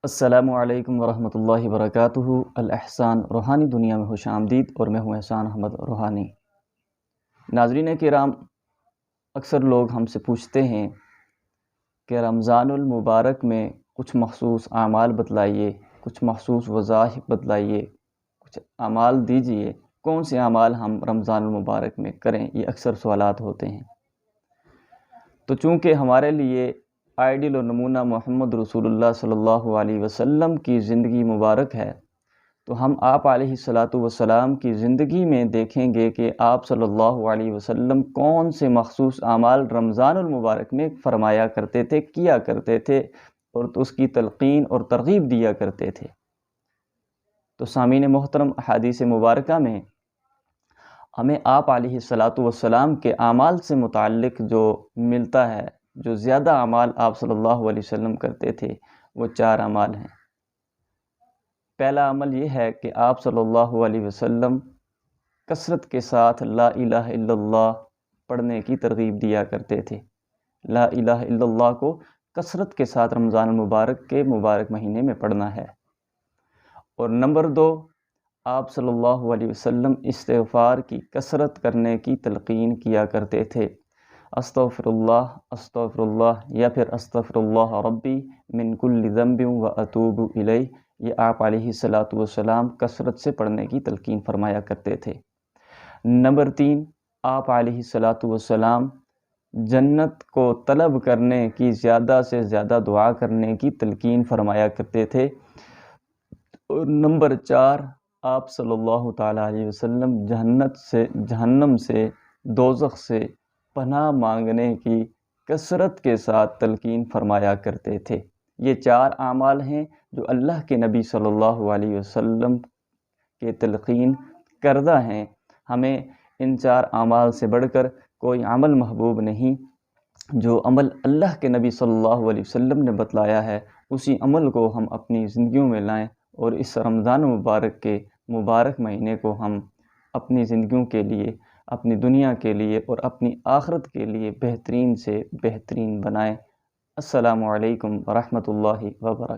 السلام علیکم ورحمۃ اللہ وبرکاتہ۔ الاحسان روحانی دنیا میں خوش آمدید، اور میں ہوں احسان احمد روحانی۔ ناظرین کرام، اکثر لوگ ہم سے پوچھتے ہیں کہ رمضان المبارک میں کچھ مخصوص اعمال بتلائیے، کچھ مخصوص وظائف بتلائیے، کچھ اعمال دیجیے، کون سے اعمال ہم رمضان المبارک میں کریں؟ یہ اکثر سوالات ہوتے ہیں۔ تو چونکہ ہمارے لیے آئیڈیل و نمونہ محمد رسول اللہ صلی اللہ علیہ وسلم کی زندگی مبارک ہے، تو ہم آپ علیہ السلام کی زندگی میں دیکھیں گے کہ آپ صلی اللہ علیہ وسلم کون سے مخصوص اعمال رمضان المبارک میں فرمایا کرتے تھے، کیا کرتے تھے، اور تو اس کی تلقین اور ترغیب دیا کرتے تھے۔ تو سامعین محترم، احادیث مبارکہ میں ہمیں آپ علیہ السلام کے اعمال سے متعلق جو ملتا ہے، جو زیادہ اعمال آپ صلی اللہ علیہ وسلم کرتے تھے، وہ 4 اعمال ہیں۔ پہلا عمل یہ ہے کہ آپ صلی اللہ علیہ وسلم کثرت کے ساتھ لا الہ الا اللہ پڑھنے کی ترغیب دیا کرتے تھے۔ لا الہ الا اللہ کو کثرت کے ساتھ رمضان المبارک کے مبارک مہینے میں پڑھنا ہے۔ اور نمبر 2، آپ صلی اللہ علیہ وسلم استغفار کی کثرت کرنے کی تلقین کیا کرتے تھے۔ استغفر اللہ، یا پھر استغفر اللہ ربی من کل ذنب و اتوب الیہ، یہ آپ علیہ السلام کثرت سے پڑھنے کی تلقین فرمایا کرتے تھے۔ نمبر 3، آپ علیہ السلام جنت کو طلب کرنے کی زیادہ سے زیادہ دعا کرنے کی تلقین فرمایا کرتے تھے۔ اور نمبر 4، آپ صلی اللہ تعالیٰ علیہ وسلم جہنم سے، دوزخ سے پناہ مانگنے کی کثرت کے ساتھ تلقین فرمایا کرتے تھے۔ یہ 4 اعمال ہیں جو اللہ کے نبی صلی اللہ علیہ وسلم کے تلقین کردہ ہیں۔ ہمیں ان 4 اعمال سے بڑھ کر کوئی عمل محبوب نہیں۔ جو عمل اللہ کے نبی صلی اللہ علیہ وسلم نے بتلایا ہے، اسی عمل کو ہم اپنی زندگیوں میں لائیں، اور اس رمضان مبارک کے مبارک مہینے کو ہم اپنی زندگیوں کے لیے، اپنی دنیا کے لیے اور اپنی آخرت کے لیے بہترین سے بہترین بنائیں۔ السلام علیکم ورحمۃ اللہ وبرکاتہ۔